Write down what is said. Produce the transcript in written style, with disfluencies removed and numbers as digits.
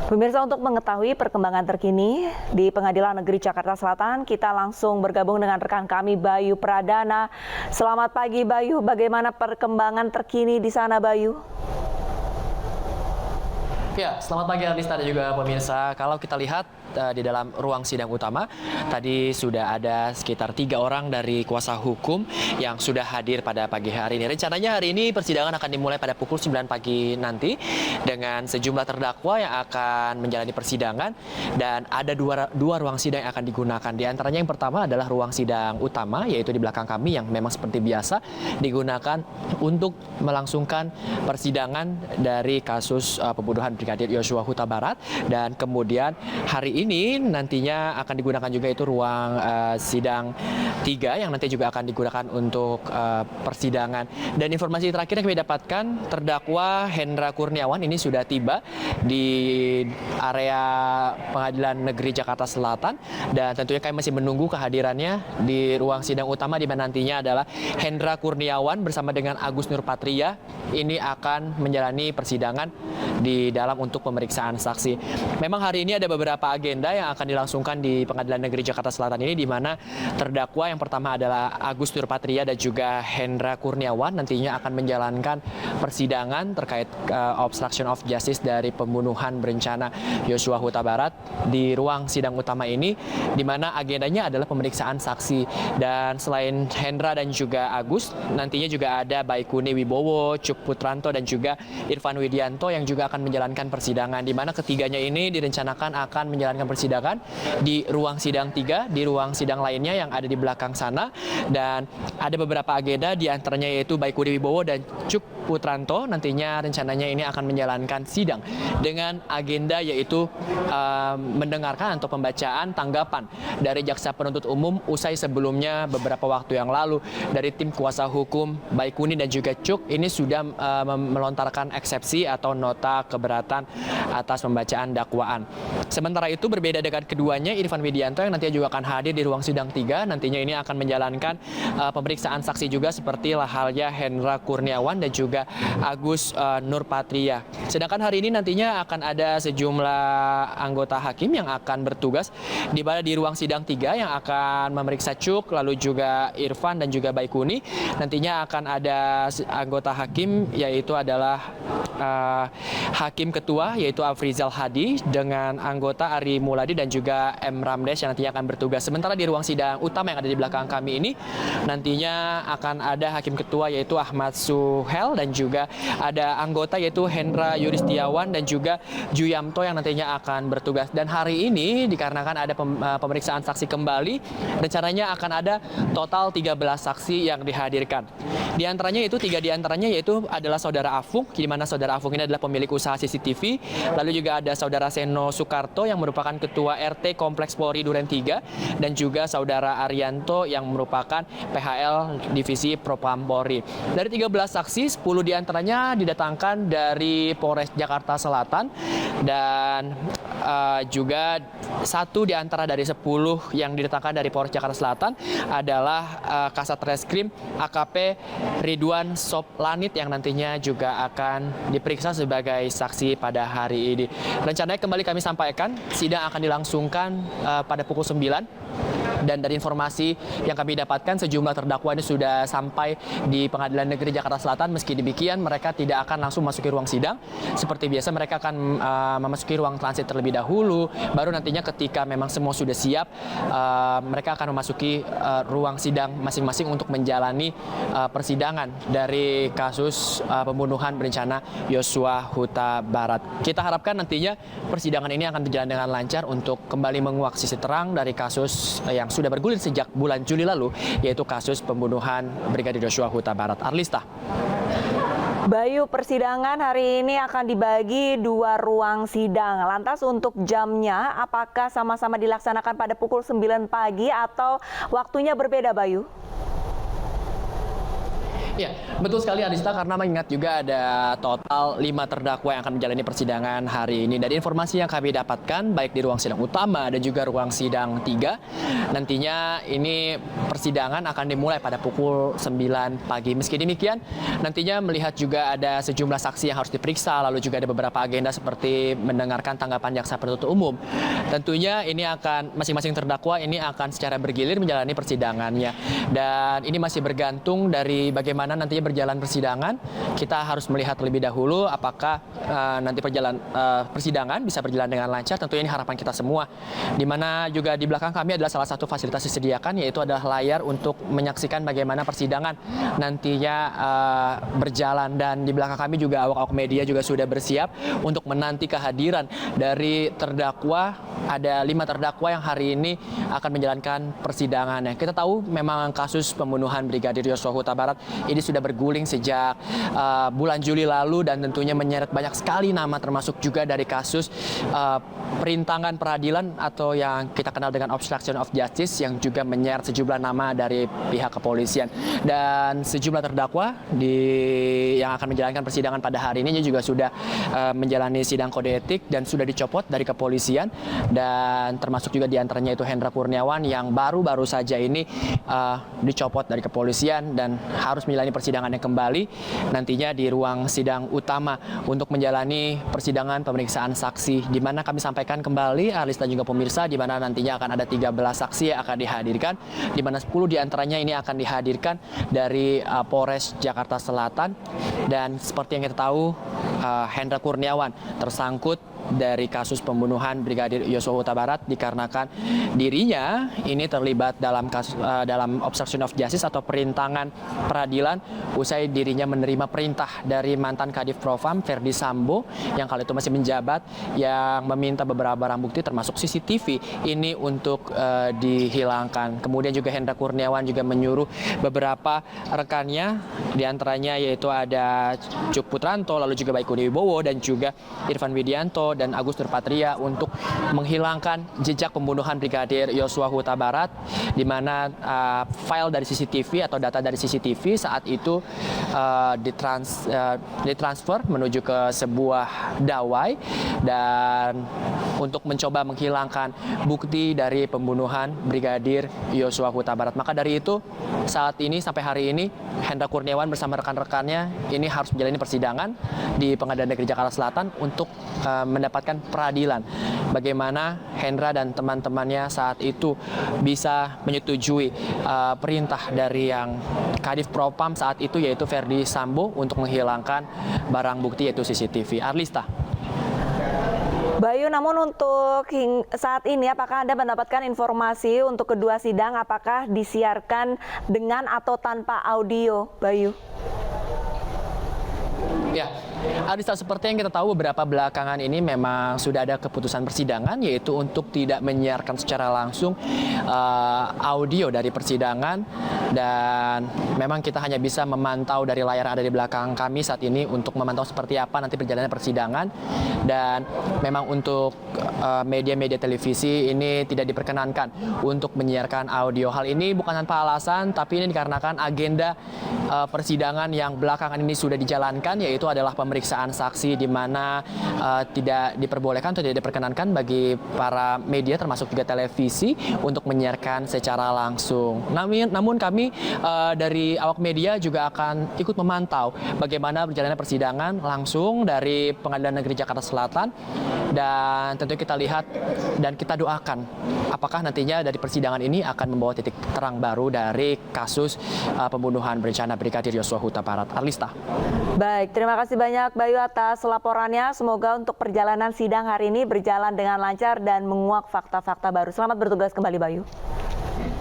Pemirsa, untuk mengetahui perkembangan terkini di Pengadilan Negeri Jakarta Selatan, kita langsung bergabung dengan rekan kami Bayu Pradana. Selamat pagi Bayu, bagaimana perkembangan terkini di sana Bayu? Ya, selamat pagi Arlista dan juga pemirsa. Kalau kita lihat di dalam ruang sidang utama, tadi sudah ada sekitar 3 orang dari kuasa hukum yang sudah hadir pada pagi hari ini. Rencananya hari ini persidangan akan dimulai pada pukul 9 pagi nanti dengan sejumlah terdakwa yang akan menjalani persidangan, dan ada dua ruang sidang yang akan digunakan. Di antaranya yang pertama adalah ruang sidang utama, yaitu di belakang kami, yang memang seperti biasa digunakan untuk melangsungkan persidangan dari kasus pembunuhan Brigadir Yosua Huta Barat. Dan kemudian hari ini nantinya akan digunakan juga itu ruang sidang 3 yang nanti juga akan digunakan untuk persidangan. Dan informasi terakhir yang kami dapatkan, terdakwa Hendra Kurniawan ini sudah tiba di area Pengadilan Negeri Jakarta Selatan, dan tentunya kami masih menunggu kehadirannya di ruang sidang utama, di mana nantinya adalah Hendra Kurniawan bersama dengan Agus Nurpatria ini akan menjalani persidangan di dalam untuk pemeriksaan saksi. Memang hari ini ada beberapa agenda yang akan dilangsungkan di Pengadilan Negeri Jakarta Selatan ini, di mana terdakwa yang pertama adalah Agus Nurpatria dan juga Hendra Kurniawan nantinya akan menjalankan persidangan terkait obstruction of justice dari pembunuhan berencana Yosua Huta Barat di ruang sidang utama ini, di mana agendanya adalah pemeriksaan saksi. Dan selain Hendra dan juga Agus, nantinya juga ada Baikuni Wibowo, Cuk Putranto dan juga Irfan Widianto yang juga akan menjalankan persidangan, di mana ketiganya ini direncanakan akan menjalankan persidangan di ruang sidang 3, di ruang sidang lainnya yang ada di belakang sana. Dan ada beberapa agenda, di antaranya yaitu Baikuni Wibowo dan Cuk Putranto nantinya rencananya ini akan menjalankan sidang dengan agenda yaitu mendengarkan atau pembacaan tanggapan dari jaksa penuntut umum usai sebelumnya beberapa waktu yang lalu dari tim kuasa hukum Baikuni dan juga Cuk ini sudah melontarkan eksepsi atau nota keberatan atas pembacaan dakwaan. Sementara itu berbeda dengan keduanya, Irfan Widianto yang nantinya juga akan hadir di ruang sidang 3, nantinya ini akan menjalankan pemeriksaan saksi juga seperti halnya Hendra Kurniawan dan juga Agus Nurpatria. Sedangkan hari ini nantinya akan ada sejumlah anggota hakim yang akan bertugas di mana di ruang sidang 3 yang akan memeriksa Cuk, lalu juga Irfan dan juga Baikuni. Nantinya akan ada anggota hakim yaitu adalah hakim ketua yaitu Afrizal Hadi dengan anggota Ari Muladi dan juga M. Ramdes yang nantinya akan bertugas. Sementara di ruang sidang utama yang ada di belakang kami ini nantinya akan ada hakim ketua yaitu Ahmad Suhel, dan juga ada anggota yaitu Hendra Yuristiawan dan juga Juyamto yang nantinya akan bertugas. Dan hari ini dikarenakan ada pemeriksaan saksi kembali, rencananya akan ada total 13 saksi yang dihadirkan. Di antaranya itu 3 di antaranya yaitu adalah saudara Afung, di mana saudara Afung ini adalah pemilik usaha CCTV. Lalu juga ada saudara Seno Soekarto yang merupakan ketua RT Kompleks Polri Duren 3, dan juga saudara Arianto yang merupakan PHL Divisi Propam Polri. Dari 13 saksi, 10 di antaranya didatangkan dari Polres Jakarta Selatan, dan juga 1 di antara dari 10 yang didatangkan dari Polres Jakarta Selatan adalah Kasat Reskrim AKP Ridwan Soplanit yang nantinya juga akan diperiksa sebagai saksi pada hari ini. Rencananya kembali kami sampaikan, sidang akan dilangsungkan pada pukul 9. Dan dari informasi yang kami dapatkan, sejumlah terdakwa ini sudah sampai di Pengadilan Negeri Jakarta Selatan. Meski demikian, mereka tidak akan langsung masuki ruang sidang. Seperti biasa, mereka akan memasuki ruang transit terlebih dahulu. Baru nantinya ketika memang semua sudah siap, mereka akan memasuki ruang sidang masing-masing untuk menjalani persidangan dari kasus pembunuhan berencana Yosua Huta Barat. Kita harapkan nantinya persidangan ini akan berjalan dengan lancar untuk kembali menguak sisi terang dari kasus yang sudah bergulir sejak bulan Juli lalu, yaitu kasus pembunuhan Brigadir Yosua Huta Barat. Arlista. Bayu, persidangan hari ini akan dibagi 2 ruang sidang. Lantas untuk jamnya, apakah sama-sama dilaksanakan pada pukul 9 pagi atau waktunya berbeda, Bayu? Ya, betul sekali Arista, karena mengingat juga ada total 5 terdakwa yang akan menjalani persidangan hari ini. Dari informasi yang kami dapatkan, baik di ruang sidang utama dan juga ruang sidang 3, nantinya ini persidangan akan dimulai pada pukul 9 pagi. Meski demikian, nantinya melihat juga ada sejumlah saksi yang harus diperiksa, lalu juga ada beberapa agenda seperti mendengarkan tanggapan jaksa penuntut umum. Tentunya ini akan, masing-masing terdakwa ini akan secara bergilir menjalani persidangannya. Dan ini masih bergantung dari bagaimana nantinya berjalan persidangan. Kita harus melihat terlebih dahulu apakah nanti persidangan bisa berjalan dengan lancar. Tentunya ini harapan kita semua. Di mana juga di belakang kami adalah salah satu fasilitas disediakan, yaitu adalah layar untuk menyaksikan bagaimana persidangan nantinya berjalan. Dan di belakang kami juga awak-awak media juga sudah bersiap untuk menanti kehadiran dari terdakwa. Ada 5 terdakwa yang hari ini akan menjalankan persidangannya. Kita tahu memang kasus pembunuhan Brigadir Yosua Huta Barat ini sudah berguling sejak bulan Juli lalu, dan tentunya menyeret banyak sekali nama, termasuk juga dari kasus perintangan peradilan atau yang kita kenal dengan obstruction of justice, yang juga menyeret sejumlah nama dari pihak kepolisian. Dan sejumlah terdakwa yang akan menjalankan persidangan pada hari ini juga sudah menjalani sidang kode etik dan sudah dicopot dari kepolisian, dan termasuk juga diantaranya itu Hendra Kurniawan yang baru-baru saja ini dicopot dari kepolisian dan harus menjalani persidangannya kembali nantinya di ruang sidang utama untuk menjalani persidangan pemeriksaan saksi, di mana kami sampaikan kembali Arlis dan juga pemirsa, di mana nantinya akan ada 13 saksi yang akan dihadirkan, di mana 10 diantaranya ini akan dihadirkan dari Polres Jakarta Selatan. Dan seperti yang kita tahu, Hendra Kurniawan tersangkut dari kasus pembunuhan Brigadir Yosua Huta Barat dikarenakan dirinya ini terlibat dalam obstruction of justice atau perintangan peradilan usai dirinya menerima perintah dari mantan Kadif Propam Verdi Sambo yang kala itu masih menjabat, yang meminta beberapa barang bukti termasuk CCTV ini untuk dihilangkan. Kemudian juga Hendra Kurniawan juga menyuruh beberapa rekannya, diantaranya yaitu ada Cuk Putranto, lalu juga Baikuni Wibowo dan juga Irfan Widianto dan Agus Nurpatria untuk menghilangkan jejak pembunuhan Brigadir Yosua Huta Barat, di mana file dari CCTV atau data dari CCTV saat itu ditransfer menuju ke sebuah dawai dan untuk mencoba menghilangkan bukti dari pembunuhan Brigadir Yosua Huta Barat. Maka dari itu saat ini sampai hari ini Hendra Kurniawan bersama rekan-rekannya ini harus menjalani persidangan di Pengadilan Negeri Jakarta Selatan untuk mendapatkan peradilan. Bagaimana Hendra dan teman-temannya saat itu bisa menyetujui perintah dari yang Kadif Propam saat itu, yaitu Verdi Sambo, untuk menghilangkan barang bukti yaitu CCTV. Arlista. Bayu, namun untuk saat ini apakah Anda mendapatkan informasi untuk kedua sidang apakah disiarkan dengan atau tanpa audio, Bayu? Ya, Arista, seperti yang kita tahu beberapa belakangan ini memang sudah ada keputusan persidangan, yaitu untuk tidak menyiarkan secara langsung audio dari persidangan, dan memang kita hanya bisa memantau dari layar yang ada di belakang kami saat ini untuk memantau seperti apa nanti perjalanan persidangan. Dan memang untuk media-media televisi ini tidak diperkenankan untuk menyiarkan audio. Hal ini bukan tanpa alasan, tapi ini dikarenakan agenda persidangan yang belakangan ini sudah dijalankan, yaitu adalah pemeriksaan saksi, di mana tidak diperbolehkan atau tidak diperkenankan bagi para media termasuk juga televisi untuk menyiarkan secara langsung. Namun kami dari awak media juga akan ikut memantau bagaimana berjalannya persidangan langsung dari Pengadilan Negeri Jakarta Selatan, dan tentu kita lihat dan kita doakan apakah nantinya dari persidangan ini akan membawa titik terang baru dari kasus pembunuhan berencana Brigadir Yosua Huta Barat. Arlista. Baik, terima kasih banyak Bayu atas laporannya. Semoga untuk perjalanan sidang hari ini berjalan dengan lancar dan menguak fakta-fakta baru. Selamat bertugas kembali, Bayu.